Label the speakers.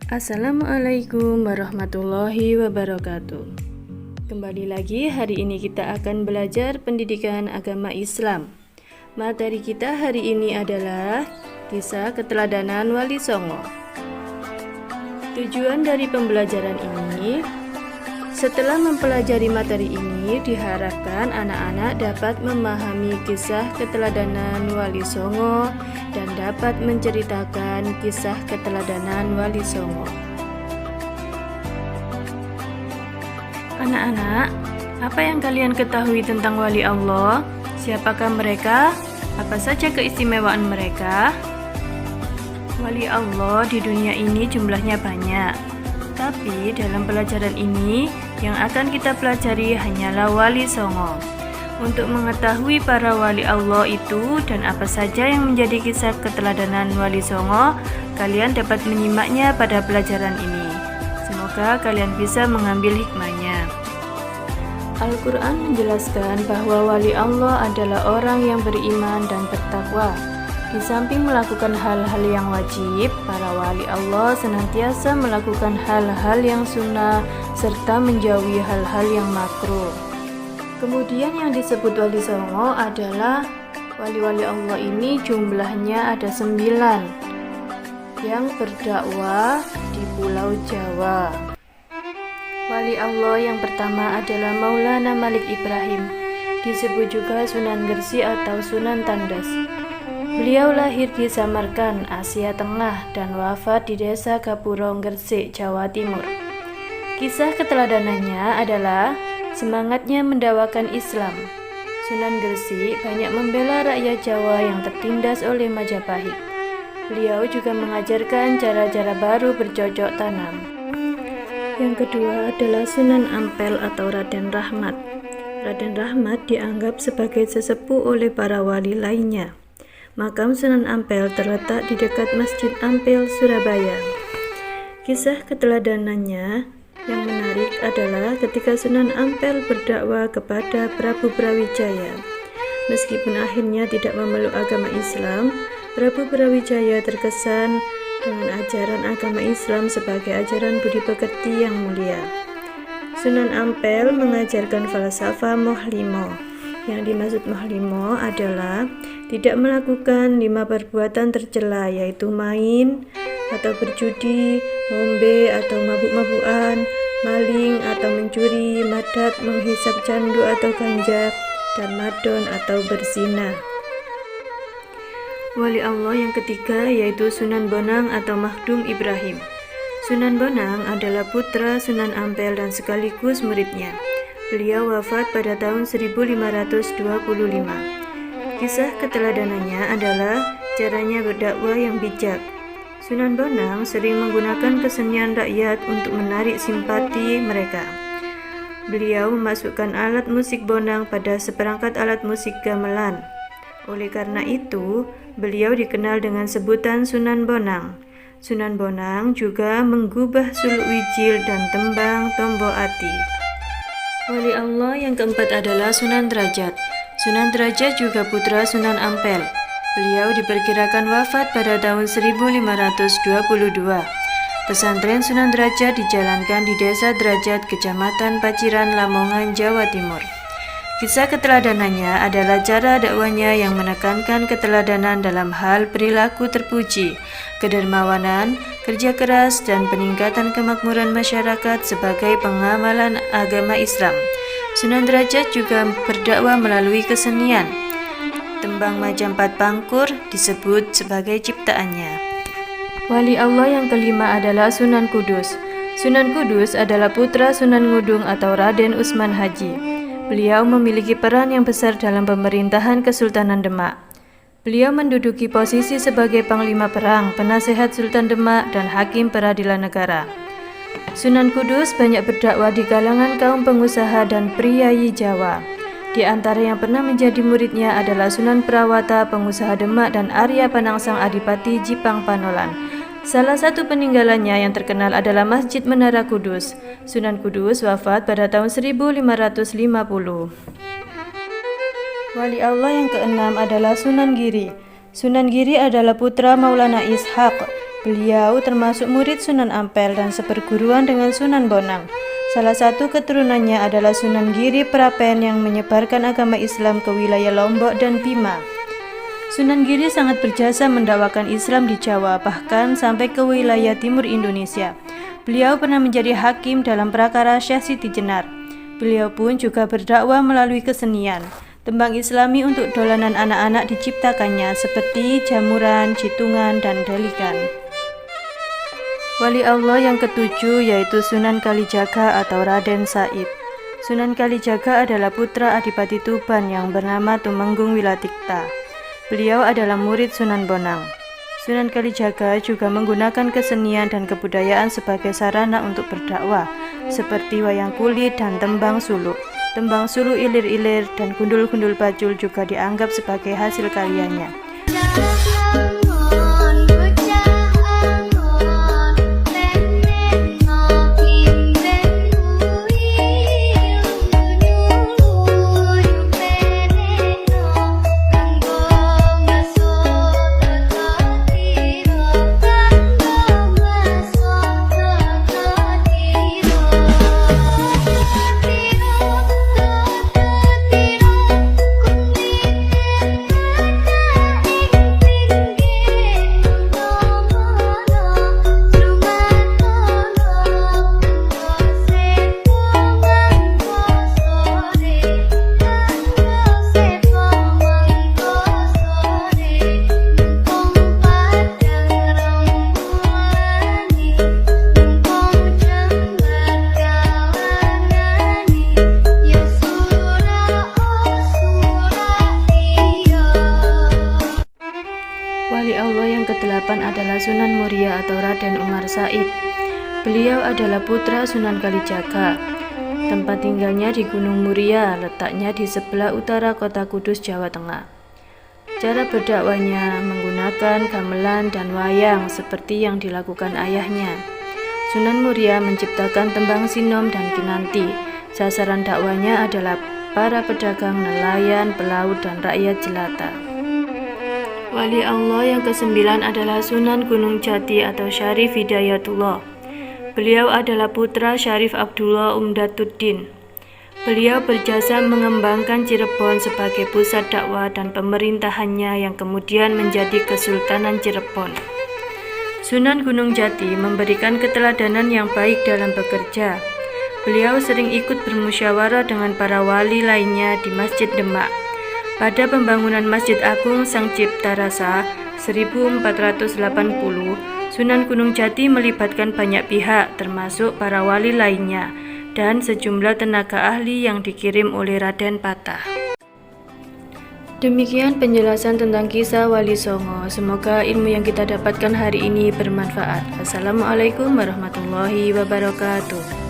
Speaker 1: Assalamualaikum warahmatullahi wabarakatuh. Kembali lagi, hari ini kita akan belajar pendidikan agama Islam. Materi kita hari ini adalah kisah keteladanan Wali Songo. Tujuan dari pembelajaran ini, setelah mempelajari materi ini, diharapkan anak-anak dapat memahami kisah keteladanan Wali Songo dan dapat menceritakan kisah keteladanan Wali Songo. Anak-anak, apa yang kalian ketahui tentang Wali Allah? Siapakah mereka? Apa saja keistimewaan mereka? Wali Allah di dunia ini jumlahnya banyak, tapi dalam pelajaran ini yang akan kita pelajari hanyalah Wali Songo. Untuk mengetahui para wali Allah itu dan apa saja yang menjadi kisah keteladanan Wali Songo, kalian dapat menyimaknya pada pelajaran ini. Semoga kalian bisa mengambil hikmahnya. Al-Quran menjelaskan bahwa wali Allah adalah orang yang beriman dan bertakwa. Di samping melakukan hal-hal yang wajib, para wali Allah senantiasa melakukan hal-hal yang sunnah serta menjauhi hal-hal yang makruh. Kemudian yang disebut Wali Songo adalah wali-wali Allah ini jumlahnya ada 9 yang berdakwah di Pulau Jawa. Wali Allah yang pertama adalah Maulana Malik Ibrahim, disebut juga Sunan Gresik atau Sunan Tandas. Beliau lahir di Samarkand, Asia Tengah dan wafat di desa Gapuro, Gresik, Jawa Timur. Kisah keteladanannya adalah semangatnya mendakwakan Islam. Sunan Gresik banyak membela rakyat Jawa yang tertindas oleh Majapahit. Beliau juga mengajarkan cara-cara baru bercocok tanam. Yang kedua adalah Sunan Ampel atau Raden Rahmat. Raden Rahmat dianggap sebagai sesepuh oleh para wali lainnya. Makam Sunan Ampel terletak di dekat Masjid Ampel, Surabaya. Kisah keteladanannya yang menarik adalah ketika Sunan Ampel berdakwah kepada Prabu Brawijaya. Meskipun akhirnya tidak memeluk agama Islam, Prabu Brawijaya terkesan dengan ajaran agama Islam sebagai ajaran budi pekerti yang mulia. Sunan Ampel mengajarkan falsafah Mohlimo. Yang dimaksud Mohlimo adalah tidak melakukan 5 perbuatan tercela, yaitu main atau berjudi, ngombe atau mabuk-mabukan, maling atau mencuri, madat, menghisap candu atau ganja, dan madon atau berzina. Wali Allah yang ketiga yaitu Sunan Bonang atau Makhdum Ibrahim. Sunan Bonang adalah putra Sunan Ampel dan sekaligus muridnya. Beliau wafat pada tahun 1525. Kisah keteladanannya adalah caranya berdakwah yang bijak. Sunan Bonang sering menggunakan kesenian rakyat untuk menarik simpati mereka. Beliau memasukkan alat musik bonang pada seperangkat alat musik gamelan. Oleh karena itu, beliau dikenal dengan sebutan Sunan Bonang. Sunan Bonang juga menggubah suluk wijil dan tembang tombo ati. Wali Allah yang keempat adalah Sunan Derajat. Sunan Derajat juga putra Sunan Ampel. Beliau diperkirakan wafat pada tahun 1522. Pesantren Sunan Derajat dijalankan di Desa Derajat, Kecamatan Paciran, Lamongan, Jawa Timur. Kisah keteladanannya adalah cara dakwanya yang menekankan keteladanan dalam hal perilaku terpuji, kedermawanan, kerja keras, dan peningkatan kemakmuran masyarakat sebagai pengamalan agama Islam. Sunan Derajat juga berdakwah melalui kesenian. Tembang Majapahit Pangkur disebut sebagai ciptaannya. Wali Allah yang kelima adalah Sunan Kudus. Sunan Kudus adalah putra Sunan Ngudung atau Raden Usman Haji. Beliau memiliki peran yang besar dalam pemerintahan Kesultanan Demak. Beliau menduduki posisi sebagai Panglima Perang, Penasehat Sultan Demak, dan Hakim Peradilan Negara. Sunan Kudus banyak berdakwah di kalangan kaum pengusaha dan priyayi Jawa. Di antara yang pernah menjadi muridnya adalah Sunan Prawata, pengusaha Demak, dan Arya Panangsang Adipati Jipang Panolan. Salah satu peninggalannya yang terkenal adalah Masjid Menara Kudus. Sunan Kudus wafat pada tahun 1550. Wali Allah yang keenam adalah Sunan Giri. Sunan Giri adalah putra Maulana Ishaq. Beliau termasuk murid Sunan Ampel dan seperguruan dengan Sunan Bonang. Salah satu keturunannya adalah Sunan Giri Prapen yang menyebarkan agama Islam ke wilayah Lombok dan Bima. Sunan Giri sangat berjasa mendakwakan Islam di Jawa, bahkan sampai ke wilayah timur Indonesia. Beliau pernah menjadi hakim dalam prakara Syekh Siti Jenar. Beliau pun juga berdakwah melalui kesenian. Tembang Islami untuk dolanan anak-anak diciptakannya seperti jamuran, jitungan, dan dalikan. Wali Allah yang ketujuh yaitu Sunan Kalijaga atau Raden Said. Sunan Kalijaga adalah putra Adipati Tuban yang bernama Tumenggung Wilatikta. Beliau adalah murid Sunan Bonang. Sunan Kalijaga juga menggunakan kesenian dan kebudayaan sebagai sarana untuk berdakwah, seperti wayang kulit dan tembang suluk. Tembang suluk ilir-ilir dan gundul-gundul bajul juga dianggap sebagai hasil karyanya. Wali Allah yang ke-8 adalah Sunan Muria atau Raden Umar Said. Beliau adalah putra Sunan Kalijaga. Tempat tinggalnya di Gunung Muria, letaknya di sebelah utara kota Kudus, Jawa Tengah. Cara berdakwahnya menggunakan gamelan dan wayang seperti yang dilakukan ayahnya. Sunan Muria menciptakan tembang sinom dan kinanti. Sasaran dakwahnya adalah para pedagang, nelayan, pelaut, dan rakyat jelata. Wali Allah yang ke-9 adalah Sunan Gunung Jati atau Syarif Hidayatullah. Beliau adalah putra Syarif Abdullah Umdatuddin. Beliau berjasa mengembangkan Cirebon sebagai pusat dakwah dan pemerintahannya yang kemudian menjadi Kesultanan Cirebon. Sunan Gunung Jati memberikan keteladanan yang baik dalam bekerja. Beliau sering ikut bermusyawarah dengan para wali lainnya di Masjid Demak. Pada pembangunan Masjid Agung Sang Cipta Rasa 1480, Sunan Gunung Jati melibatkan banyak pihak termasuk para wali lainnya dan sejumlah tenaga ahli yang dikirim oleh Raden Patah. Demikian penjelasan tentang kisah Wali Songo. Semoga ilmu yang kita dapatkan hari ini bermanfaat. Wassalamualaikum warahmatullahi wabarakatuh.